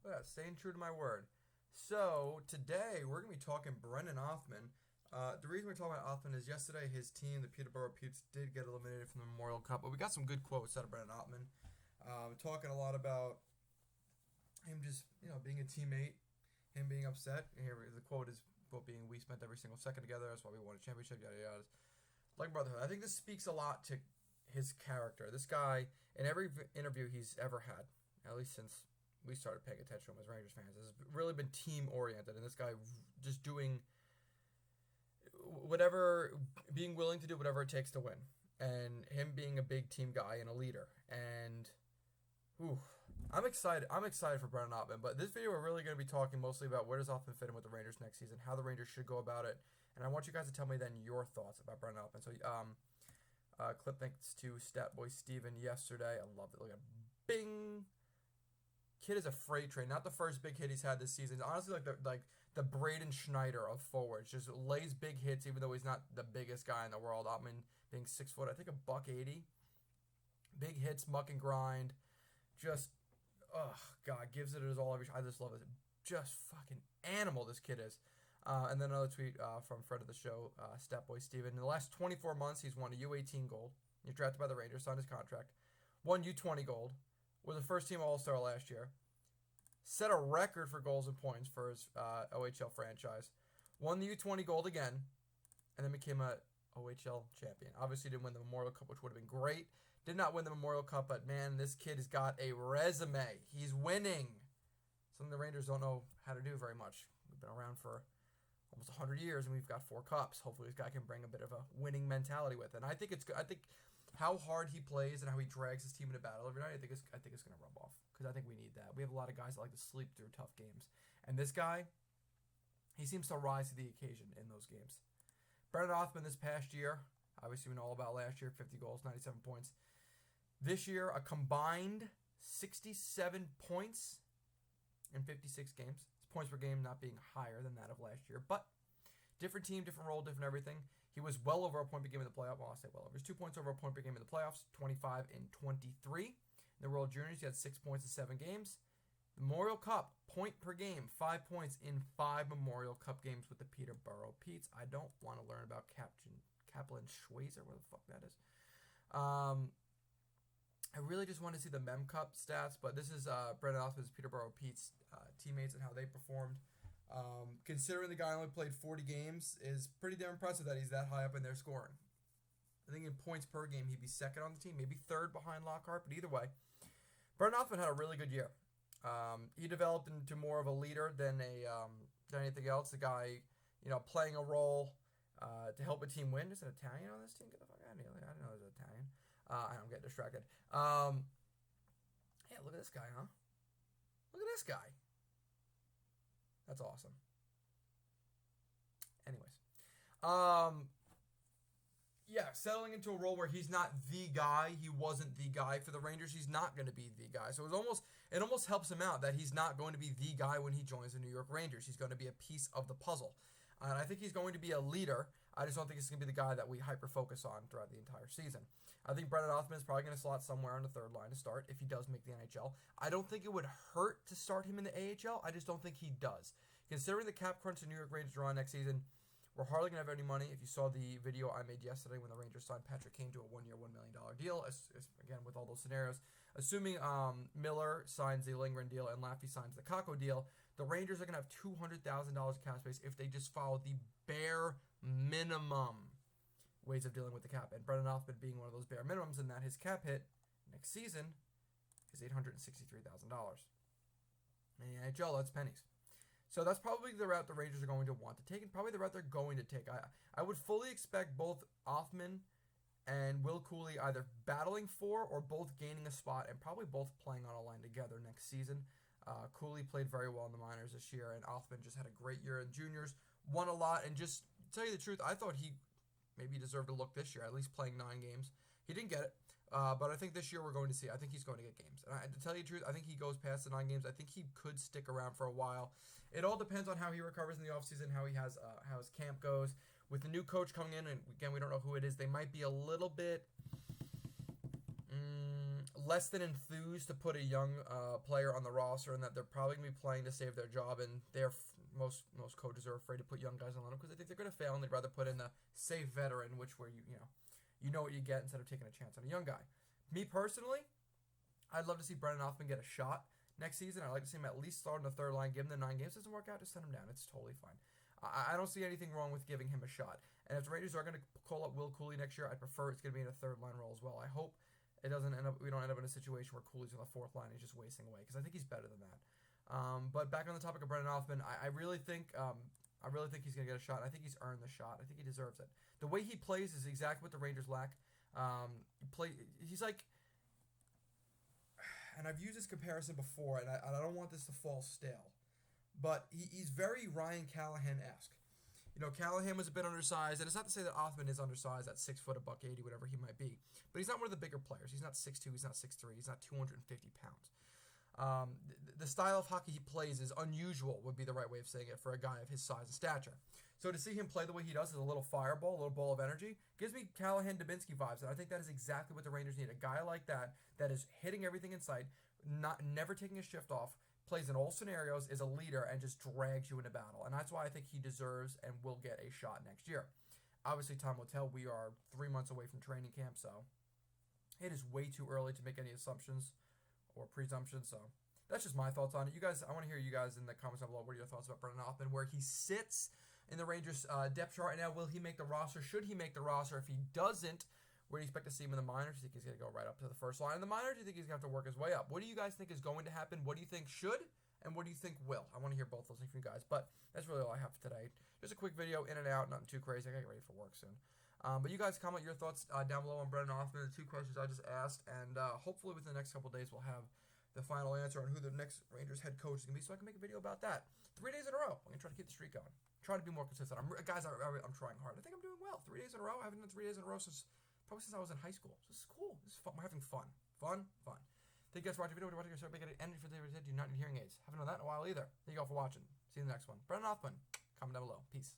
Yeah, staying true to my word. So today we're gonna be talking Brennan Othmann. The reason we're talking about Othmann is yesterday his team, the Peterborough Petes, did get eliminated from the Memorial Cup, but we got some good quotes out of Brennan Othmann. Talking a lot about him just being a teammate, him being upset. Here the quote is quote being we spent every single second together. That's why we won a championship. Yada yada. Like brotherhood. I think this speaks a lot to his character. This guy in every interview he's ever had, at least since we started paying attention to him as Rangers fans, has really been team oriented, and this guy just doing whatever, being willing to do whatever it takes to win, and him being a big team guy and a leader. And ooh, I'm excited. I'm excited for Brennan Othmann. But this video, we're really going to be talking mostly about where does Othmann fit in with the Rangers next season, how the Rangers should go about it, and I want you guys to tell me then your thoughts about Brennan Othmann. So, clip thanks to Statboy Steven yesterday. I love it. Look at Bing. Kid is a freight train. Not the first big hit he's had this season. Honestly, like the Braden Schneider of forwards. Just lays big hits, even though he's not the biggest guy in the world. Othmann being 6 foot, I think a buck 80. Big hits, muck and grind. Just, oh god, gives it his all every. I just love it. Just fucking animal this kid is. And then another tweet from friend of the show, Statboy Steven. In the last 24 months, he's won a U18 gold. He's drafted by the Rangers, signed his contract. Won U20 gold. Was a first-team All-Star last year. Set a record for goals and points for his OHL franchise. Won the U20 gold again. And then became a OHL champion. Obviously didn't win the Memorial Cup, which would have been great. Did not win the Memorial Cup, but man, this kid has got a resume. He's winning. Something the Rangers don't know how to do very much. We've been around for almost 100 years, and we've got 4 cups. Hopefully this guy can bring a bit of a winning mentality with it. And I think it's good. I think how hard he plays and how he drags his team into battle every night, I think it's going to rub off. Because I think we need that. We have a lot of guys that like to sleep through tough games. And this guy, he seems to rise to the occasion in those games. Brennan Othmann this past year, obviously we know all about last year, 50 goals, 97 points. This year, a combined 67 points in 56 games. His points per game not being higher than that of last year, but different team, different role, different everything. He was well over a point per game in the playoffs. Well, I'll say well over. He was 2 points over a point per game in the playoffs, 25 and 23. In the World Juniors, he had 6 points in 7 games. The Memorial Cup, point per game, 5 points in 5 Memorial Cup games with the Peterborough Petes. I don't want to learn about Kaplan Schweizer, where the fuck that is. I really just want to see the Mem Cup stats, but this is Brennan Othmann's Peterborough Petes teammates and how they performed. Considering the guy only played 40 games, is pretty damn impressive that he's that high up in their scoring. I think in points per game, he'd be second on the team, maybe third behind Lockhart, but either way, Brennan Othmann had a really good year. He developed into more of a leader than anything else. The guy, playing a role to help a team win. Is an Italian on this team? Get the fuck out of here! I didn't know it was Italian. I'm getting distracted. Yeah, look at this guy, huh? Look at this guy. That's awesome. Anyways, yeah, settling into a role where he's not the guy. He wasn't the guy for the Rangers. He's not going to be the guy. So it almost helps him out that he's not going to be the guy when he joins the New York Rangers. He's going to be a piece of the puzzle. And I think he's going to be a leader. I just don't think he's going to be the guy that we hyper-focus on throughout the entire season. I think Brennan Othmann is probably going to slot somewhere on the third line to start if he does make the NHL. I don't think it would hurt to start him in the AHL. I just don't think he does. Considering the cap crunch the New York Rangers are on next season, we're hardly going to have any money. If you saw the video I made yesterday when the Rangers signed Patrick Kane to a 1-year, $1 million deal, again, with all those scenarios, assuming Miller signs the Lindgren deal and Laffy signs the Kakko deal, the Rangers are going to have $200,000 cap space if they just follow the bare minimum ways of dealing with the cap. And Brennan Othmann being one of those bare minimums, in that his cap hit next season is $863,000. In the NHL, that's pennies. So that's probably the route the Rangers are going to want to take, and probably the route they're going to take. I would fully expect both Othmann and Will Cooley either battling for or both gaining a spot, and probably both playing on a line together next season. Cooley played very well in the minors this year, and Othmann just had a great year in juniors, won a lot, and just to tell you the truth, I thought he maybe deserved a look this year, at least playing 9 games. He didn't get it, but I think this year we're going to see. I think he's going to get games. And to tell you the truth, I think he goes past the 9 games. I think he could stick around for a while. It all depends on how he recovers in the offseason, how his camp goes. With the new coach coming in, and again, we don't know who it is, they might be a little bit less than enthused to put a young player on the roster, and that they're probably going to be playing to save their job, and most coaches are afraid to put young guys on the lineup because they think they're going to fail, and they'd rather put in the safe veteran, which where you know what you get instead of taking a chance on a young guy. Me personally, I'd love to see Brennan Othmann get a shot next season. I'd like to see him at least start in the third line, give him the 9 games. Doesn't work out, just send him down. It's totally fine. I don't see anything wrong with giving him a shot. And if the Rangers are going to call up Will Cooley next year, I'd prefer it's going to be in a third line role as well. I hope we don't end up in a situation where Cooley's on the fourth line and he's just wasting away, because I think he's better than that. But back on the topic of Brennan Othmann, I really think he's going to get a shot. I think he's earned the shot. I think he deserves it. The way he plays is exactly what the Rangers lack. He's like, and I've used this comparison before, and I don't want this to fall stale, but he's very Ryan Callahan-esque. Callahan was a bit undersized, and it's not to say that Othmann is undersized at 6 foot, $180, whatever he might be, but he's not one of the bigger players. He's not 6'2", he's not 6'3", he's not 250 pounds. The style of hockey he plays is unusual, would be the right way of saying it, for a guy of his size and stature. So to see him play the way he does, as a little fireball, a little ball of energy, gives me Callahan-Dubinsky vibes, and I think that is exactly what the Rangers need. A guy like that is hitting everything in sight, never taking a shift off, plays in all scenarios, is a leader, and just drags you into battle. And that's why I think he deserves and will get a shot next year. Obviously, time will tell. We are 3 months away from training camp, so it is way too early to make any assumptions or presumptions. So that's just my thoughts on it. You guys, I want to hear you guys in the comments down below. What are your thoughts about Brennan Othmann, where he sits in the Rangers depth chart right now? Will he make the roster? Should he make the roster? If he doesn't, where do you expect to see him in the minors? Do you think he's going to go right up to the first line in the minors? Do you think he's going to have to work his way up? What do you guys think is going to happen? What do you think should? And what do you think will? I want to hear both those things from you guys. But that's really all I have for today. Just a quick video, in and out, nothing too crazy. I got to get ready for work soon. But you guys comment your thoughts down below on Brennan Othmann, the 2 questions I just asked. And hopefully within the next couple of days, we'll have the final answer on who the next Rangers head coach is going to be, so I can make a video about that. 3 days in a row. I'm going to try to keep the streak going. Trying to be more consistent. I'm trying hard. I think I'm doing well. 3 days in a row. I haven't done 3 days in a row probably since I was in high school. So this is cool. This is fun. We're having fun. Fun. Thank you guys for watching the video. We're watching make it end for the video. Do not need hearing aids. Haven't done that in a while either. Thank you all for watching. See you in the next one. Brennan Othmann. Comment down below. Peace.